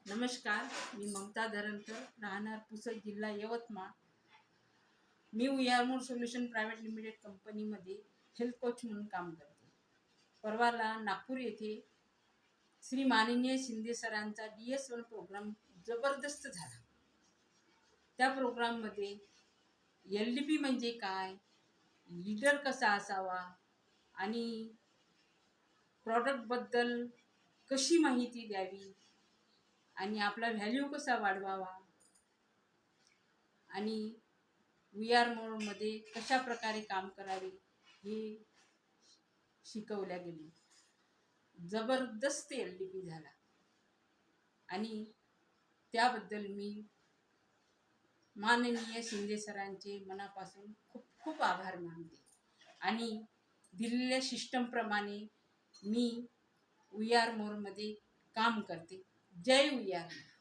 नमस्कार, मी ममता धरणकर, राहणार पुसद, जिल्हा यवतमाळ. मी उयारमोड सोल्युशन प्रायव्हेट लिमिटेड कंपनीमध्ये हेल्थ कोच म्हणून काम करते. परवाला नागपूर येथे श्री माननीय शिंदे सरांचा DS1 प्रोग्राम जबरदस्त झाला. त्या प्रोग्राममध्ये LDP म्हणजे काय, लीडर कसा असावा आणि प्रॉडक्टबद्दल कशी माहिती द्यावी आणि आपला व्हॅल्यू कसा वाढवावा आणि उयारमोडमध्ये कशा प्रकारे काम करावे हे शिकवल्या गेले. जबरदस्त LDP झाला आणि त्याबद्दल मी माननीय शिंदे सरांचे मनापासून खूप खूप आभार मानते आणि दिलेल्या सिस्टमप्रमाणे मी उयारमोडमध्ये काम करते. जय उयारमोड.